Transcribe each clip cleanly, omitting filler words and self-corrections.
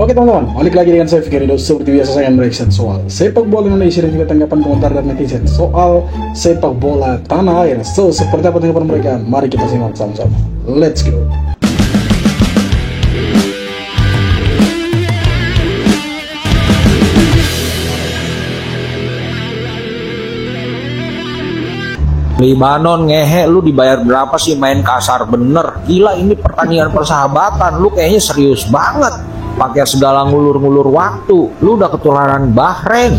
Oke teman-teman, balik lagi dengan saya Fikri. Seperti biasa saya mereaction soal sepak bola Indonesia dan juga tanggapan komentar dari netizen soal sepak bola tanah air. So, seperti apa tanggapan mereka? Mari kita simak sama-sama. Let's go. Libanon ngehe, lu dibayar berapa sih main kasar bener? Gila, ini pertandingan persahabatan, lu kayaknya serius banget pakai segala ngulur-ngulur waktu. Lu udah ketularan Bahrain.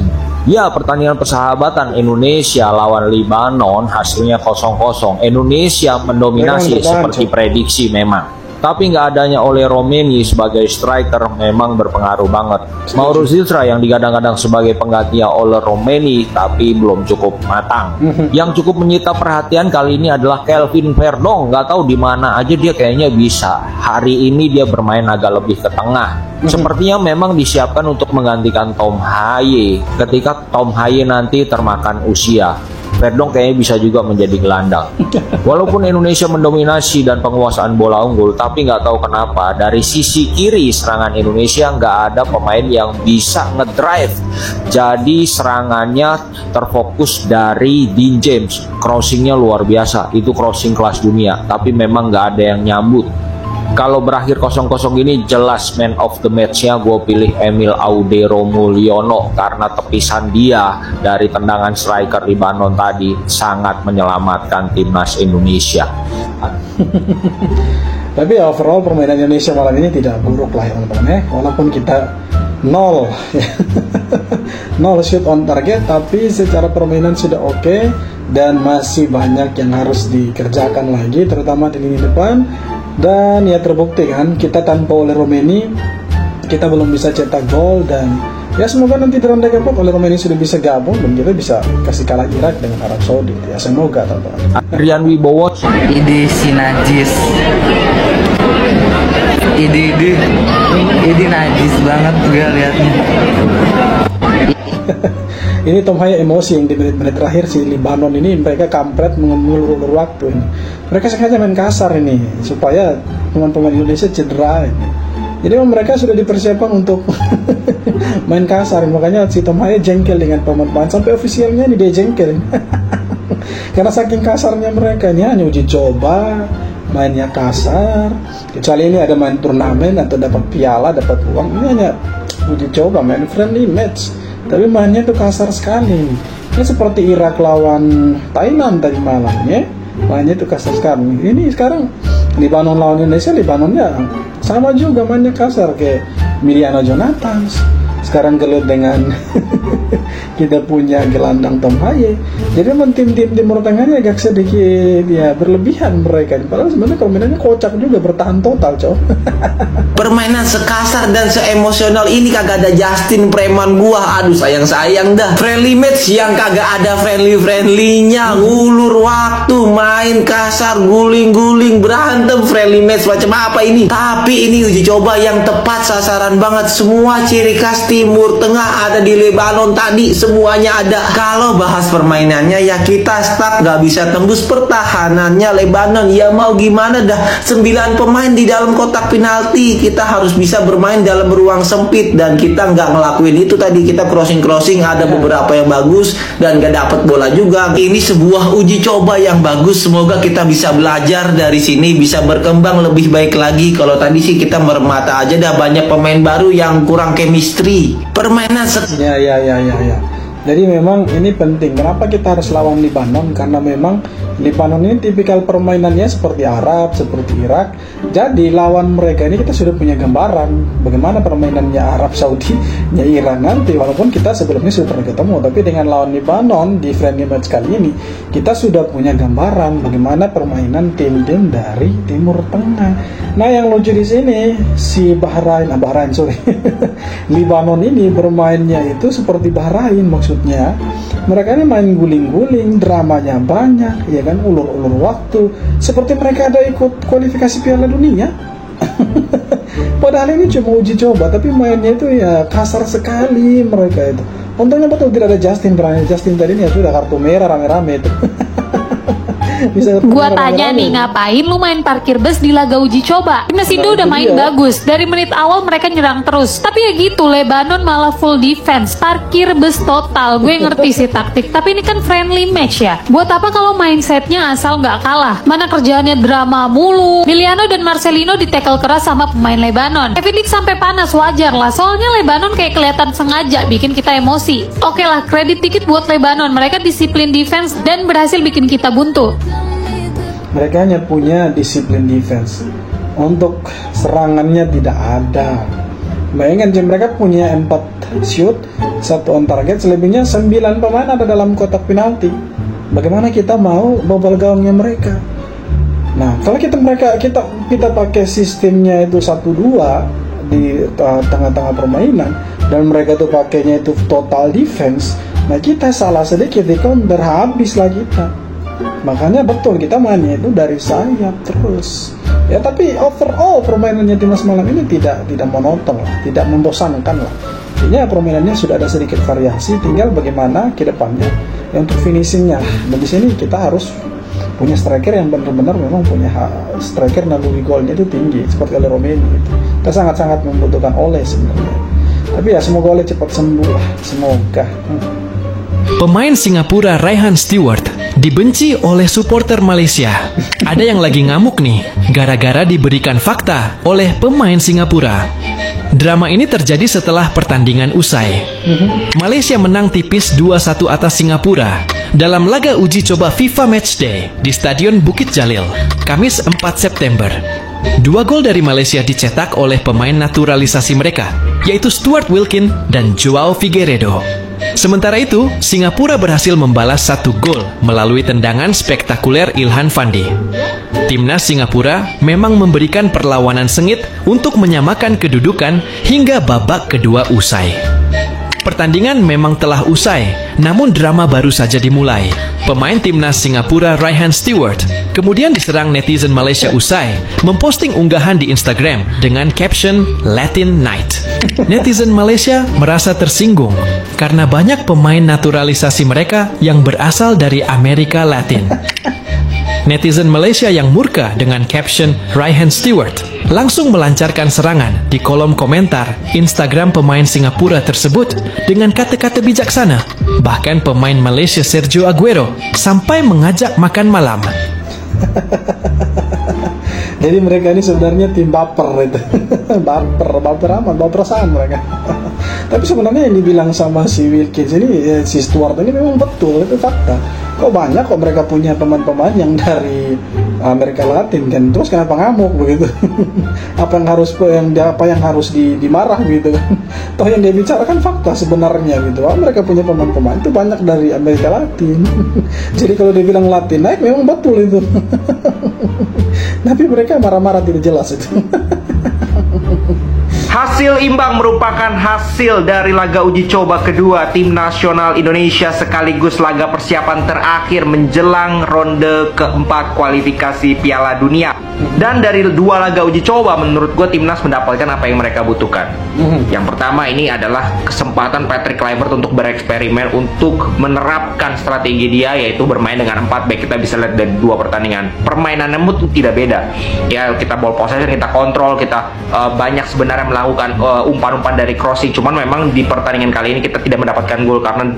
Ya, pertandingan persahabatan Indonesia lawan Libanon hasilnya 0-0. Indonesia mendominasi seperti prediksi memang. Tapi nggak adanya Ole Romeni sebagai striker memang berpengaruh banget. Mauro Zilstra yang digadang-gadang sebagai penggantinya Ole Romeni tapi belum cukup matang. Yang cukup menyita perhatian kali ini adalah Kelvin Verdong. Nggak tahu di mana aja dia kayaknya bisa. Hari ini dia bermain agak lebih ke tengah. Sepertinya memang disiapkan untuk menggantikan Tom Haye ketika Tom Haye nanti termakan usia. Verdong kayaknya bisa juga menjadi gelandang. Walaupun Indonesia mendominasi dan penguasaan bola unggul, tapi nggak tahu kenapa dari sisi kiri serangan Indonesia nggak ada pemain yang bisa ngedrive. Jadi serangannya terfokus dari Dean James. Crossingnya luar biasa, itu crossing kelas dunia. Tapi memang nggak ada yang nyambut. Kalau berakhir 0-0 ini jelas man of the match-nya gue pilih Emil Audero Mulyono karena tepisan dia dari tendangan striker Libanon tadi sangat menyelamatkan timnas Indonesia. Tapi overall permainan Indonesia malam ini tidak buruk lah ya teman-teman ya. Walaupun kita 0 shoot on target, tapi secara permainan sudah oke dan masih banyak yang harus dikerjakan lagi, terutama di lini depan. Dan ya terbukti kan, kita tanpa Ole Romeni kita belum bisa cetak gol. Dan ya semoga nanti dalam laga Ole Romeni sudah bisa gabung dan kita bisa kasih kalah Irak dengan Arab Saudi. Ya semoga teman-teman. Rian Wibowo, ide si najis, ide najis banget gue liatnya. Ini Tom Haye emosi yang di menit-menit terakhir si Libanon ini, mereka kampret mengulur-ulur waktu ini. Mereka sengaja main kasar ini supaya pemain-pemain Indonesia cedera ini. Jadi mereka sudah dipersiapkan untuk main kasar, makanya si Tom Haye jengkel dengan pemain-pemain sampai ofisialnya ini dia jengkel. Karena saking kasarnya mereka ini, hanya uji coba mainnya kasar. Kecuali ini ada main turnamen atau dapat piala, dapat uang, ini hanya uji coba main friendly match. Tapi mainnya tuh kasar sekali. Ini seperti Irak lawan Thailand tadi malamnya, mainnya tuh kasar sekali. Ini sekarang Libanon lawan Indonesia, Libanonnya sama juga mainnya kasar kayak Miliano Jonathan. Sekarang gelut dengan kita punya gelandang Tom Haye. Jadi memang tim-tim Timur Tengahnya agak sedikit ya berlebihan mereka. Padahal sebenarnya permainannya kocak juga, bertahan total cow. Permainan sekasar dan seemosional ini kagak ada Justin Preman gua. Aduh sayang dah. Friendly match yang kagak ada friendly-nya. Ngulur waktu, main kasar, guling-guling, berantem. Friendly match macam apa ini? Tapi ini uji coba yang tepat sasaran banget. Semua ciri khas Timur Tengah ada di Lebanon tadi, semuanya ada. Kalau bahas permainannya ya kita stuck, nggak bisa tembus pertahanannya Lebanon. Ya mau gimana dah, 9 pemain di dalam kotak penalti, kita harus bisa bermain dalam ruang sempit dan kita nggak ngelakuin itu tadi. Kita crossing ada beberapa yang bagus dan nggak dapet bola juga. Ini sebuah uji coba yang bagus, semoga kita bisa belajar dari sini, bisa berkembang lebih baik lagi. Kalau tadi sih kita mermata aja dah, banyak pemain baru yang kurang chemistry. Permainan ya. Jadi memang ini penting. Kenapa kita harus lawan Libanon? Karena memang Libanon ini tipikal permainannya seperti Arab, seperti Irak. Jadi lawan mereka ini kita sudah punya gambaran bagaimana permainannya Arab Saudi, nya Iran nanti. Walaupun kita sebelumnya sudah pernah ketemu, tapi dengan lawan Libanon di friendly match kali ini kita sudah punya gambaran bagaimana permainan tim-tim dari Timur Tengah. Nah yang lucu di sini si Libanon ini bermainnya itu seperti Bahrain maksudnya. Mereka ini main guling-guling, dramanya banyak, ya kan, ulur-ulur waktu, seperti mereka ada ikut kualifikasi Piala Dunia. Padahal ini cuma uji coba, tapi mainnya itu ya kasar sekali mereka itu. Untungnya betul tidak ada Justin tadi ini ya sudah kartu merah rame-rame itu. Bisa Gua rame-rame. tanya nih, ngapain lu main parkir bus di laga uji coba? Timnas Indo udah itu main dia. bagus. Dari menit awal mereka nyerang terus. Tapi ya gitu, Lebanon malah full defense. Parkir bus total. Gue ngerti sih taktik. Tapi ini kan friendly match ya. Buat apa kalau mindsetnya asal nggak kalah? Mana kerjaannya drama mulu. Miliano dan Marcelino ditekel keras sama pemain Lebanon. Kevin Dick sampai panas, wajar lah. Soalnya Lebanon kayak kelihatan sengaja bikin kita emosi. Oke lah, kredit dikit buat Lebanon. Mereka disiplin defense dan berhasil bikin kita buntu. Mereka hanya punya disiplin defense. Untuk serangannya tidak ada. Bayangkan Jim, mereka punya 4 shoot, 1 on target, selebihnya 9 pemain ada dalam kotak penalti. Bagaimana kita mau bobol gawangnya mereka? Nah, kalau kita pakai sistemnya itu 1-2 di tengah-tengah permainan dan mereka tuh pakainya itu total defense, nah kita salah sedikit di counter habis lah kita. Makanya betul kita mainnya itu dari sayap terus. Ya tapi overall permainannya timnas malam ini tidak monoton lah, tidak membosankan lah. Artinya permainannya sudah ada sedikit variasi, tinggal bagaimana ke depannya ya untuk finishingnya. Dan di sini kita harus punya striker yang benar-benar memang punya striker naluri golnya itu tinggi seperti Ole Romeni gitu. Kita sangat-sangat membutuhkan Ole sebenarnya. Tapi ya semoga Ole cepat sembuh lah, semoga. Pemain Singapura Raihan Stewart dibenci oleh supporter Malaysia. Ada yang lagi ngamuk nih, gara-gara diberikan fakta oleh pemain Singapura. Drama ini terjadi setelah pertandingan usai. Malaysia menang tipis 2-1 atas Singapura dalam laga uji coba FIFA Matchday di Stadion Bukit Jalil, Kamis 4 September. 2 gol dari Malaysia dicetak oleh pemain naturalisasi mereka, yaitu Stuart Wilkin dan Joao Figueiredo. Sementara itu, Singapura berhasil membalas 1 gol melalui tendangan spektakuler Ilhan Fandi. Timnas Singapura memang memberikan perlawanan sengit untuk menyamakan kedudukan hingga babak kedua usai. Pertandingan memang telah usai, namun drama baru saja dimulai. Pemain timnas Singapura Raihan Stewart kemudian diserang netizen Malaysia usai memposting unggahan di Instagram dengan caption Latin Night. Netizen Malaysia merasa tersinggung karena banyak pemain naturalisasi mereka yang berasal dari Amerika Latin. Netizen Malaysia yang murka dengan caption Raihan Stewart langsung melancarkan serangan di kolom komentar Instagram pemain Singapura tersebut dengan kata-kata bijaksana. Bahkan pemain Malaysia Sergio Aguero sampai mengajak makan malam. Jadi mereka ini sebenarnya tim baper itu. baper amat, baper perasaan mereka. Tapi sebenarnya yang dibilang sama si Wilkins ini, si Stuart ini memang betul, itu fakta. Kok banyak kok mereka punya pemain-pemain yang dari Amerika Latin kan, terus kenapa ngamuk begitu? apa yang harus dimarah gitu kan? Toh yang dia bicarakan fakta sebenarnya gitu. Mereka punya pemain-pemain itu banyak dari Amerika Latin. Jadi kalau dia bilang Latin naik memang betul itu. Tapi mereka marah-marah tidak jelas itu. Hasil imbang merupakan hasil dari laga uji coba kedua tim nasional Indonesia sekaligus laga persiapan terakhir menjelang ronde keempat kualifikasi Piala Dunia. Dan dari 2 laga uji coba menurut gue timnas mendapatkan apa yang mereka butuhkan. Yang pertama ini adalah kesempatan Patrick Kluivert untuk bereksperimen, untuk menerapkan strategi dia, yaitu bermain dengan 4 back. Kita bisa lihat dari 2 pertandingan permainannya itu tidak beda. Ya kita ball possession, kita kontrol, kita banyak sebenarnya melakukan umpan-umpan dari crossing. Cuman memang di pertandingan kali ini kita tidak mendapatkan gol karena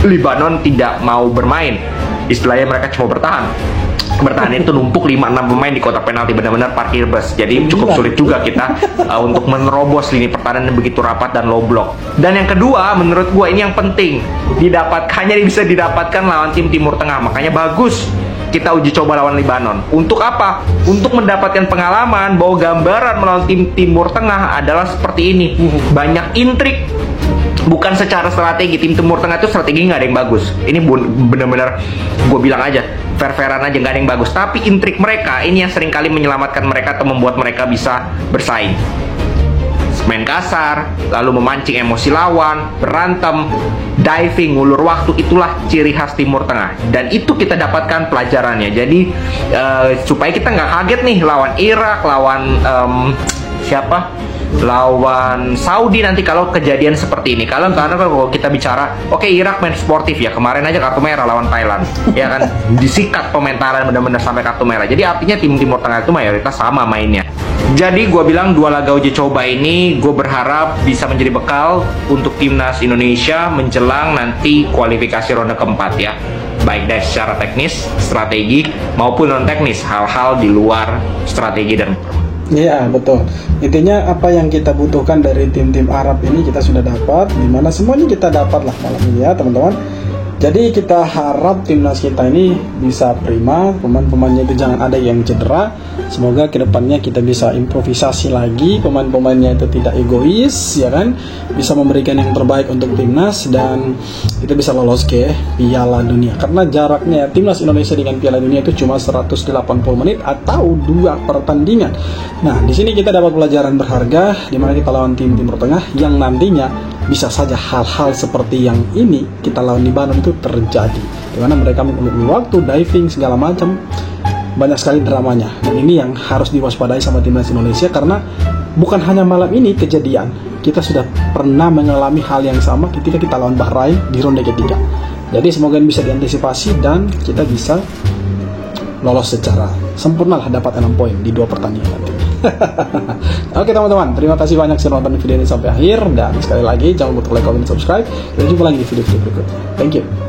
Lebanon tidak mau bermain. Istilahnya mereka cuma bertahan itu numpuk 5-6 pemain di kotak penalti, benar-benar parkir bus. Jadi cukup sulit juga kita untuk menerobos lini pertahanan yang begitu rapat dan low block. Dan yang kedua menurut gue ini yang penting, hanya bisa didapatkan lawan tim Timur Tengah. Makanya bagus kita uji coba lawan Lebanon. Untuk apa? Untuk mendapatkan pengalaman bahwa gambaran melawan tim Timur Tengah adalah seperti ini. Banyak intrik, bukan secara strategi. Tim Timur Tengah itu strategi nggak ada yang bagus. Ini benar-benar gue bilang aja, fair-fairan aja, nggak ada yang bagus. Tapi intrik mereka ini yang seringkali menyelamatkan mereka atau membuat mereka bisa bersaing. Main kasar, lalu memancing emosi lawan, berantem, diving, ngulur waktu, itulah ciri khas Timur Tengah. Dan itu kita dapatkan pelajarannya. Jadi supaya kita nggak kaget nih lawan Irak, lawan lawan Saudi nanti kalau kejadian seperti ini. Karena kalau kita bicara, oke, Irak main sportif ya, kemarin aja kartu merah lawan Thailand, ya kan, disikat pementaran benar-benar sampai kartu merah. Jadi artinya tim Timur Tengah itu mayoritas sama mainnya. Jadi gue bilang 2 laga uji coba ini gue berharap bisa menjadi bekal untuk timnas Indonesia menjelang nanti kualifikasi ronde keempat ya. Baik dari secara teknis, strategi maupun non teknis, hal-hal di luar strategi dan Iya, betul. Intinya apa yang kita butuhkan dari tim-tim Arab ini kita sudah dapat, dimana semuanya kita dapat lah malam ini ya teman-teman. Jadi kita harap timnas kita ini bisa prima, pemain-pemainnya itu jangan ada yang cedera. Semoga kedepannya kita bisa improvisasi lagi, pemain-pemainnya itu tidak egois, ya kan, bisa memberikan yang terbaik untuk timnas dan kita bisa lolos ke Piala Dunia. Karena jaraknya timnas Indonesia dengan Piala Dunia itu cuma 180 menit atau 2 pertandingan. Nah, di sini kita dapat pelajaran berharga di mana kita lawan tim Timur Tengah yang nantinya bisa saja hal-hal seperti yang ini kita lawan Libanon itu terjadi, di mana mereka mengulur waktu, diving segala macam, banyak sekali dramanya. Dan ini yang harus diwaspadai sama timnas Indonesia karena bukan hanya malam ini kejadian, kita sudah pernah mengalami hal yang sama ketika kita lawan Bahrain di ronde ketiga. Jadi semoga ini bisa diantisipasi dan kita bisa lolos secara sempurna lah, dapat 6 poin di 2 pertandingan nanti. Oke teman-teman, terima kasih banyak sudah nonton video ini sampai akhir, dan sekali lagi jangan lupa like, comment, subscribe, dan jumpa lagi di video-video berikutnya. Thank you.